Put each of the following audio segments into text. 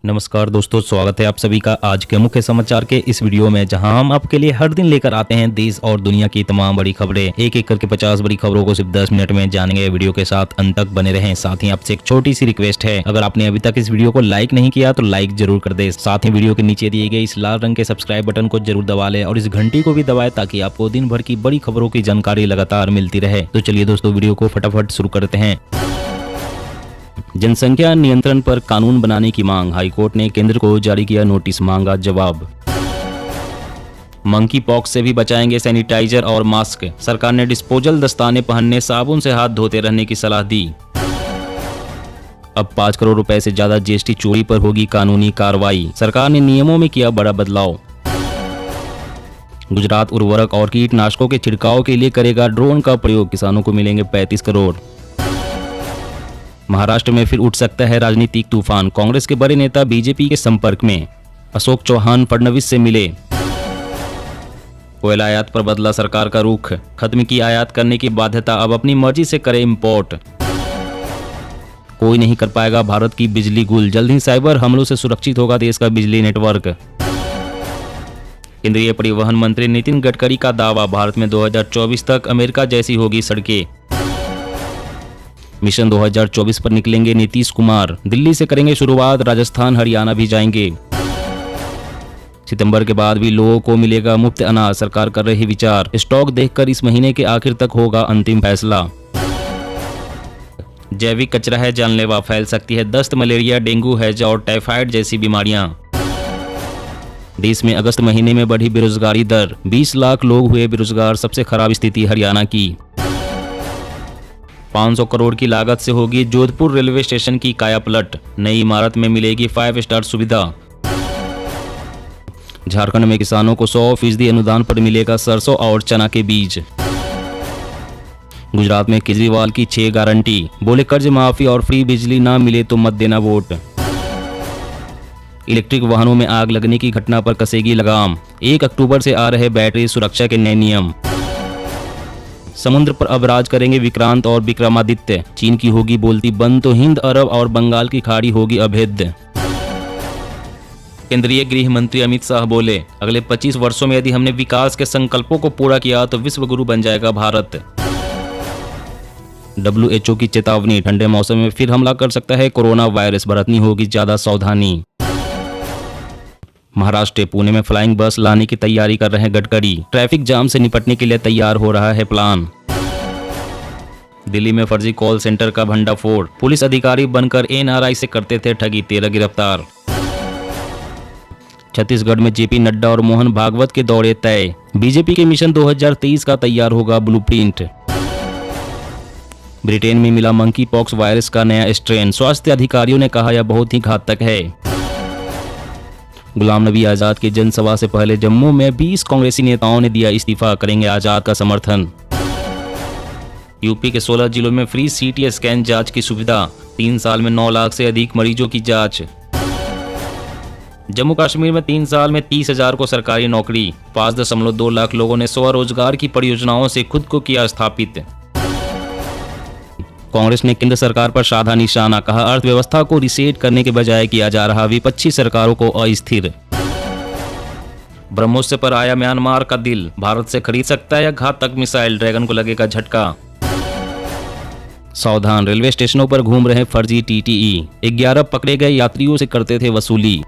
नमस्कार दोस्तों, स्वागत है आप सभी का आज के मुख्य समाचार के इस वीडियो में, जहां हम आपके लिए हर दिन लेकर आते हैं देश और दुनिया की तमाम बड़ी खबरें। एक एक करके 50 बड़ी खबरों को सिर्फ 10 मिनट में जानेंगे। वीडियो के साथ अंत तक बने रहें। साथ ही आपसे एक छोटी सी रिक्वेस्ट है, अगर आपने अभी तक इस वीडियो को लाइक नहीं किया तो लाइक जरूर कर दे। साथ ही वीडियो के नीचे दिए गए इस लाल रंग के सब्सक्राइब बटन को जरूर दबा ले और इस घंटी को भी दबाए ताकि आपको दिन भर की बड़ी खबरों की जानकारी लगातार मिलती रहे। तो चलिए दोस्तों, वीडियो को फटाफट शुरू करते हैं। जनसंख्या नियंत्रण पर कानून बनाने की मांग, हाईकोर्ट ने केंद्र को जारी किया नोटिस, मांगा जवाब। मंकी पॉक्स से भी बचाएंगे सैनिटाइजर और मास्क, सरकार ने डिस्पोजल दस्ताने पहनने, साबुन से हाथ धोते रहने की सलाह दी। अब 5 करोड़ रुपए से ज्यादा जीएसटी चोरी पर होगी कानूनी कार्रवाई, सरकार ने नियमों में किया बड़ा बदलाव। गुजरात उर्वरक और कीटनाशकों के छिड़काव के लिए करेगा ड्रोन का प्रयोग, किसानों को मिलेंगे 35 करोड़। महाराष्ट्र में फिर उठ सकता है राजनीतिक तूफान, कांग्रेस के बड़े नेता बीजेपी के संपर्क में, अशोक चौहान फडणवीस से मिले। कोयला आयात पर बदला सरकार का रुख, खत्म की आयात करने की बाध्यता, अब अपनी मर्जी से करे इंपोर्ट। कोई नहीं कर पाएगा भारत की बिजली गुल, जल्द ही साइबर हमलों से सुरक्षित होगा देश का बिजली नेटवर्क। केंद्रीय परिवहन मंत्री नितिन गडकरी का दावा, भारत में 2024 तक अमेरिका जैसी होगी सड़कें। मिशन 2024 पर निकलेंगे नीतीश कुमार, दिल्ली से करेंगे शुरुआत, राजस्थान हरियाणा भी जाएंगे। सितंबर के बाद भी लोगों को मिलेगा मुफ्त अनाज, सरकार कर रही विचार, स्टॉक देखकर इस महीने के आखिर तक होगा अंतिम फैसला। जैविक कचरा है जानलेवा, फैल सकती है दस्त, मलेरिया, डेंगू, हैजा और टाइफाइड जैसी बीमारियां। देश में अगस्त महीने में बढ़ी बेरोजगारी दर, 20 लाख लोग हुए बेरोजगार, सबसे खराब स्थिति हरियाणा की। 500 करोड़ की लागत से होगी जोधपुर रेलवे स्टेशन की कायापलट, नई इमारत में मिलेगी 5 स्टार सुविधा। झारखंड में किसानों को 100% अनुदान पर मिलेगा सरसों और चना के बीज। गुजरात में केजरीवाल की 6 गारंटी, बोले कर्ज माफी और फ्री बिजली ना मिले तो मत देना वोट। इलेक्ट्रिक वाहनों में आग लगने की घटना पर कसेगी लगाम, 1 अक्टूबर से आ रहे बैटरी सुरक्षा के नए नियम। समुद्र पर अब राज करेंगे विक्रांत और विक्रमादित्य, चीन की होगी बोलती बंद तो हिंद, अरब और बंगाल की खाड़ी होगी अभेद्य। केंद्रीय गृह मंत्री अमित शाह बोले, अगले 25 वर्षों में यदि हमने विकास के संकल्पों को पूरा किया तो विश्व गुरु बन जाएगा भारत। WHO की चेतावनी, ठंडे मौसम में फिर हमला कर सकता है कोरोना वायरस, बरतनी होगी ज्यादा सावधानी। महाराष्ट्र पुणे में फ्लाइंग बस लाने की तैयारी कर रहे हैं गडकरी, ट्रैफिक जाम से निपटने के लिए तैयार हो रहा है प्लान। दिल्ली में फर्जी कॉल सेंटर का भंडाफोड़, पुलिस अधिकारी बनकर NRI से करते थे ठगी, 13 गिरफ्तार। छत्तीसगढ़ में JP नड्डा और मोहन भागवत के दौरे तय, बीजेपी के मिशन 2023 का तैयार होगा ब्लूप्रिंट। ब्रिटेन में मिला मंकी पॉक्स वायरस का नया स्ट्रेन, स्वास्थ्य अधिकारियों ने कहा यह बहुत ही घातक है। गुलाम नबी आजाद की जनसभा से पहले जम्मू में 20 कांग्रेसी नेताओं ने दिया इस्तीफा, करेंगे आजाद का समर्थन। यूपी के 16 जिलों में फ्री CT स्कैन जांच की सुविधा, 3 साल में 9 लाख से अधिक मरीजों की जांच। जम्मू कश्मीर में 3 साल में 30,000 को सरकारी नौकरी, 5.2 लाख लोगों ने स्वरोजगार की परियोजनाओं से खुद को किया स्थापित। कांग्रेस ने केंद्र सरकार पर साधा निशाना, कहा अर्थव्यवस्था को रिसेट करने के बजाय किया जा रहा विपक्षी सरकारों को अस्थिर। ब्रह्मोस पर आया म्यांमार का दिल, भारत से खरीद सकता है यह घातक मिसाइल, ड्रैगन को लगेगा झटका। सावधान, रेलवे स्टेशनों पर घूम रहे फर्जी TTE, 11 पकड़े गए यात्रियों से करते थे वसूली।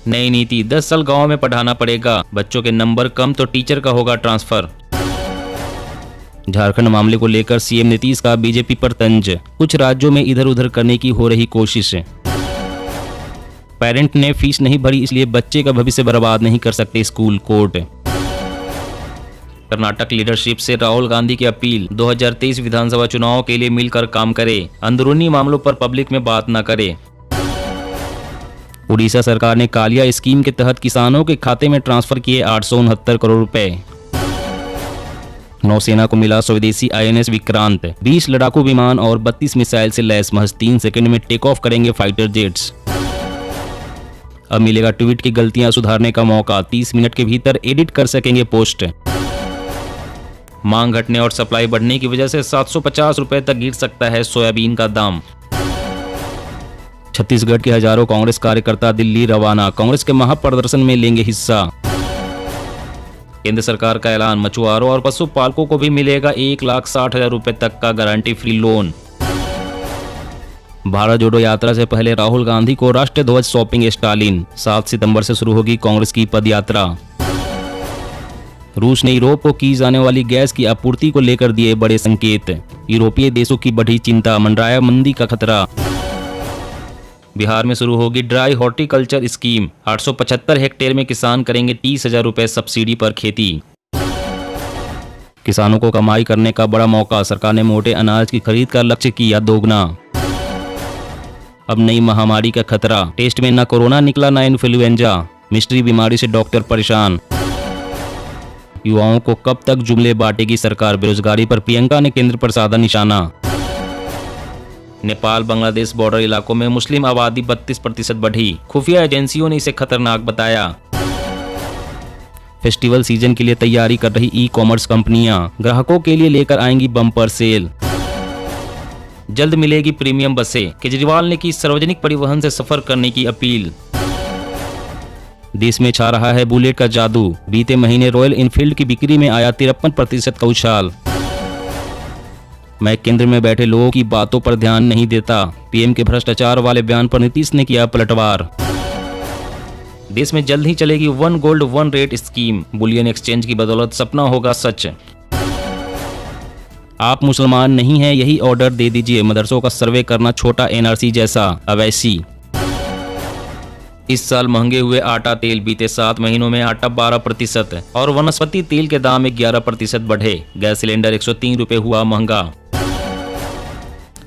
नई नीति, 10 साल गाँव में पढ़ाना पड़ेगा, बच्चों के नंबर कम तो टीचर का होगा ट्रांसफर। झारखंड मामले को लेकर CM नीतीश का बीजेपी पर तंज, कुछ राज्यों में इधर उधर करने की हो रही कोशिश। पेरेंट ने फीस नहीं भरी इसलिए बच्चे का भविष्य बर्बाद नहीं कर सकते स्कूल, कोर्ट। कर्नाटक लीडरशिप से राहुल गांधी की अपील, 2023 विधानसभा चुनाव के लिए मिलकर काम करे, अंदरूनी मामलों पर पब्लिक में बात न करे। उड़ीसा सरकार ने कालिया स्कीम के तहत किसानों के खाते में ट्रांसफर किए 869 करोड़ रुपए। नौसेना को मिला स्वदेशी INS विक्रांत, 20 लड़ाकू विमान और 32 मिसाइल से लैस, महज 3 सेकंड में टेक ऑफ करेंगे फाइटर जेट्स। अब मिलेगा ट्वीट की गलतियां सुधारने का मौका, 30 मिनट के भीतर एडिट कर सकेंगे पोस्ट। मांग घटने और सप्लाई बढ़ने की वजह से 750 रुपए तक गिर सकता है सोयाबीन का दाम। छत्तीसगढ़ के हजारों कांग्रेस कार्यकर्ता दिल्ली रवाना, कांग्रेस के महाप्रदर्शन में लेंगे हिस्सा। केंद्र सरकार का ऐलान, मछुआरों और पशुपालकों को भी मिलेगा 1,60,000 रुपए तक का गारंटी फ्री लोन। भारत जोड़ो यात्रा से पहले राहुल गांधी को राष्ट्रीय ध्वज सौंपेंगे स्टालिन, 7 सितंबर से शुरू होगी कांग्रेस की पदयात्रा। रूस ने यूरोप को की जाने वाली गैस की आपूर्ति को लेकर दिए बड़े संकेत, यूरोपीय देशों की बढ़ी चिंता, मंडराया मंदी का खतरा। बिहार में शुरू होगी ड्राई हॉर्टिकल्चर स्कीम, 875 हेक्टेयर में किसान करेंगे 30,000 रुपए सब्सिडी पर खेती। किसानों को कमाई करने का बड़ा मौका, सरकार ने मोटे अनाज की खरीद का लक्ष्य किया दोगुना। अब नई महामारी का खतरा, टेस्ट में न कोरोना निकला न इन्फ्लुएंजा, मिस्ट्री बीमारी से डॉक्टर परेशान। युवाओं को कब तक जुमले बांटेगी सरकार, बेरोजगारी पर प्रियंका ने केंद्र पर साधा निशाना। नेपाल बांग्लादेश बॉर्डर इलाकों में मुस्लिम आबादी 32% बढ़ी, खुफिया एजेंसियों ने इसे खतरनाक बताया। फेस्टिवल सीजन के लिए तैयारी कर रही ई-कॉमर्स कंपनियां ग्राहकों के लिए लेकर आएंगी बम्पर सेल। जल्द मिलेगी प्रीमियम बसें, केजरीवाल ने की सार्वजनिक परिवहन से सफर करने की अपील। देश में छा रहा है बुलेट का जादू, बीते महीने रॉयल इनफील्ड की बिक्री में आया 53% का उछाल। मैं केंद्र में बैठे लोगों की बातों पर ध्यान नहीं देता, पीएम के भ्रष्टाचार वाले बयान पर नीतीश ने किया पलटवार। देश में जल्द ही चलेगी 1 gold 1 rate scheme, bullion exchange की बदौलत सपना होगा सच। आप मुसलमान नहीं हैं, यही ऑर्डर दे दीजिए, मदरसों का सर्वे करना छोटा एनआरसी जैसा, अवैसी। इस साल महंगे हुए आटा तेल, बीते 7 महीनों में आटा 12% और वनस्पति तेल के दाम में 11% बढ़े। गैस सिलेंडर 103 रुपए हुआ महंगा।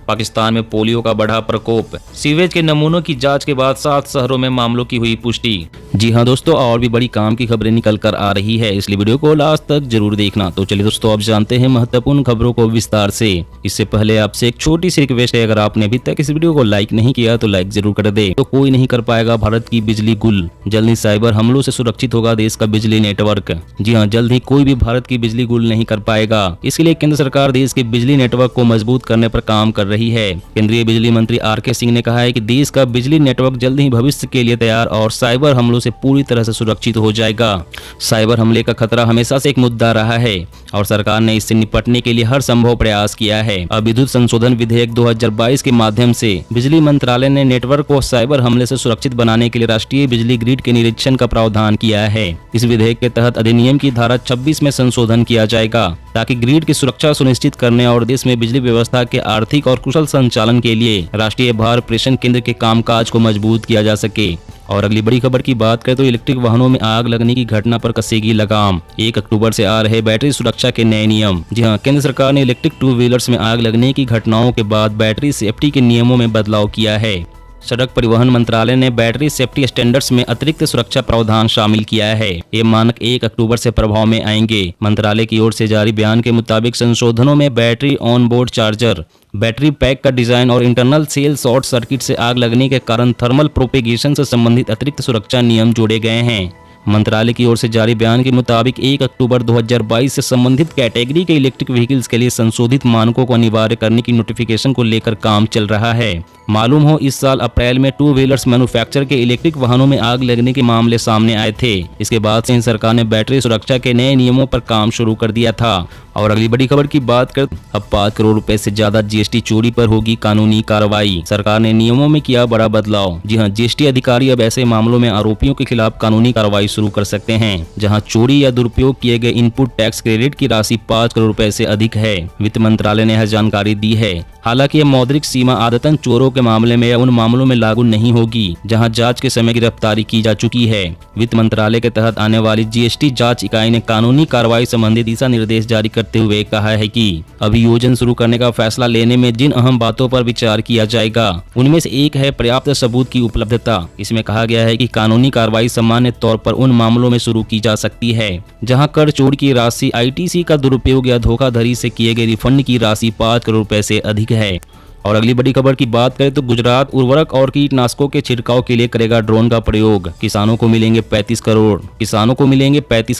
पाकिस्तान में पोलियो का बढ़ा प्रकोप, सीवेज के नमूनों की जांच के बाद 7 शहरों में मामलों की हुई पुष्टि। जी हां दोस्तों, और भी बड़ी काम की खबरें निकल कर आ रही है, इसलिए वीडियो को लास्ट तक जरूर देखना। तो चलिए दोस्तों, अब जानते हैं महत्वपूर्ण खबरों को विस्तार से। इससे पहले आपसे एक छोटी सी रिक्वेस्ट है, अगर आपने अभी तक इस वीडियो को लाइक नहीं किया तो लाइक जरूर कर दे। तो कोई नहीं कर पाएगा भारत की बिजली गुल, जल्द ही साइबर हमलों से सुरक्षित होगा देश का बिजली नेटवर्क। जी हाँ, जल्द ही कोई भी भारत की बिजली गुल नहीं कर पाएगा। इसके लिए केंद्र सरकार देश के बिजली नेटवर्क को मजबूत करने पर काम कर रही है। केंद्रीय बिजली मंत्री आर.के. सिंह ने कहा है कि देश का बिजली नेटवर्क जल्द ही भविष्य के लिए तैयार और साइबर हमलों से पूरी तरह से सुरक्षित हो जाएगा। साइबर हमले का खतरा हमेशा से एक मुद्दा रहा है और सरकार ने इससे निपटने के लिए हर संभव प्रयास किया है। अब विद्युत संशोधन विधेयक 2022 के माध्यम से बिजली मंत्रालय ने नेटवर्क को साइबर हमले से सुरक्षित बनाने के लिए राष्ट्रीय बिजली ग्रिड के निरीक्षण का प्रावधान किया है। इस विधेयक के तहत अधिनियम की धारा 26 में संशोधन किया जाएगा ताकि ग्रिड की सुरक्षा सुनिश्चित करने और देश में बिजली व्यवस्था के आर्थिक और कुशल संचालन के लिए राष्ट्रीय भार प्रेषण केंद्र के कामकाज को मजबूत किया जा सके। और अगली बड़ी खबर की बात करें तो इलेक्ट्रिक वाहनों में आग लगने की घटना पर कसेगी लगाम, 1 अक्टूबर से आ रहे बैटरी सुरक्षा के नए नियम। जी हां, केंद्र सरकार ने इलेक्ट्रिक 2 व्हीलर्स में आग लगने की घटनाओं के बाद बैटरी सेफ्टी के नियमों में बदलाव किया है। सड़क परिवहन मंत्रालय ने बैटरी सेफ्टी स्टैंडर्ड्स में अतिरिक्त सुरक्षा प्रावधान शामिल किया है। ये मानक 1 अक्टूबर से प्रभाव में आएंगे। मंत्रालय की ओर से जारी बयान के मुताबिक संशोधनों में battery on board charger, battery pack का डिजाइन और इंटरनल सेल शॉर्ट सर्किट से आग लगने के कारण थर्मल प्रोपेगेशन से संबंधित अतिरिक्त सुरक्षा नियम जोड़े गए हैं। मंत्रालय की ओर से जारी बयान के मुताबिक 1 अक्टूबर 2022 से संबंधित कैटेगरी के इलेक्ट्रिक व्हीकल्स के लिए संशोधित मानकों को अनिवार्य करने की नोटिफिकेशन को लेकर काम चल रहा है। मालूम हो, इस साल अप्रैल में 2 व्हीलर्स मैन्युफैक्चर के इलेक्ट्रिक वाहनों में आग लगने के मामले सामने आए थे। इसके बाद से सरकार ने बैटरी सुरक्षा के नए नियमों पर काम शुरू कर दिया था। और अगली बड़ी खबर की बात कर, अब 5 करोड़ रुपए से ज्यादा जीएसटी चोरी पर होगी कानूनी कार्रवाई, सरकार ने नियमों में किया बड़ा बदलाव। जी हां, जीएसटी अधिकारी अब ऐसे मामलों में आरोपियों के खिलाफ कानूनी कार्रवाई शुरू कर सकते हैं जहां चोरी या दुरुपयोग किए गए इनपुट टैक्स क्रेडिट की राशि 5 करोड़ रुपए से अधिक है। वित्त मंत्रालय ने यह जानकारी दी है। हालांकि यह मौद्रिक सीमा आदतन चोरों के मामले में या उन मामलों में लागू नहीं होगी जहां जांच के समय गिरफ्तारी की जा चुकी है। वित्त मंत्रालय के तहत आने वाली जीएसटी जांच इकाई ने कानूनी कार्रवाई संबंधी दिशा निर्देश जारी करते हुए कहा है कि अभियोजन शुरू करने का फैसला लेने में जिन अहम बातों पर विचार किया जाएगा उनमें से एक है पर्याप्त सबूत की उपलब्धता। इसमें कहा गया है कि कानूनी कार्रवाई सामान्य तौर पर उन मामलों में शुरू की जा सकती है जहां कर चोरी की राशि, आईटीसी का दुरुपयोग या धोखाधड़ी से किए गए रिफंड की राशि 5 करोड़ रुपए से अधिक है। और अगली बड़ी खबर की बात करें तो गुजरात उर्वरक और कीटनाशकों के छिड़काव के लिए करेगा ड्रोन का प्रयोग, किसानों को मिलेंगे 35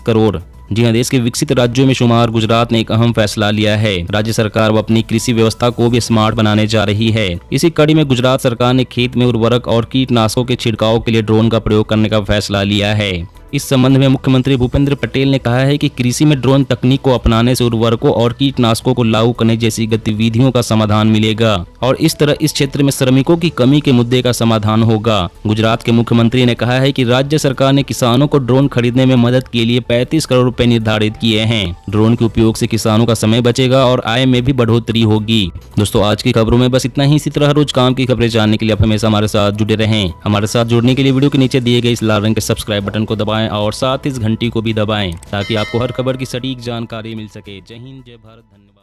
करोड़। जी हाँ, देश के विकसित राज्यों में शुमार गुजरात ने एक अहम फैसला लिया है। राज्य सरकार अब अपनी कृषि व्यवस्था को भी स्मार्ट बनाने जा रही है। इसी कड़ी में गुजरात सरकार ने खेत में उर्वरक और कीटनाशकों के छिड़काव के लिए ड्रोन का प्रयोग करने का फैसला लिया है। इस संबंध में मुख्यमंत्री भूपेंद्र पटेल ने कहा है कि कृषि में ड्रोन तकनीक को अपनाने से उर्वरकों और कीटनाशकों को लागू करने जैसी गतिविधियों का समाधान मिलेगा और इस तरह इस क्षेत्र में श्रमिकों की कमी के मुद्दे का समाधान होगा। गुजरात के मुख्यमंत्री ने कहा है कि राज्य सरकार ने किसानों को ड्रोन खरीदने में मदद के लिए 35 करोड़ रुपए निर्धारित किए हैं। ड्रोन के उपयोग से किसानों का समय बचेगा और आय में भी बढ़ोतरी होगी। दोस्तों, आज की खबरों में बस इतना ही। इसी तरह रोज काम की खबरें जानने के लिए आप हमेशा हमारे साथ जुड़े रहें। हमारे साथ जुड़ने के लिए वीडियो के नीचे दिए गए इस लाल रंग के सब्सक्राइब बटन को दबाएं और साथ इस घंटी को भी दबाएं ताकि आपको हर खबर की सटीक जानकारी मिल सके। जय हिंद, जय भारत, धन्यवाद।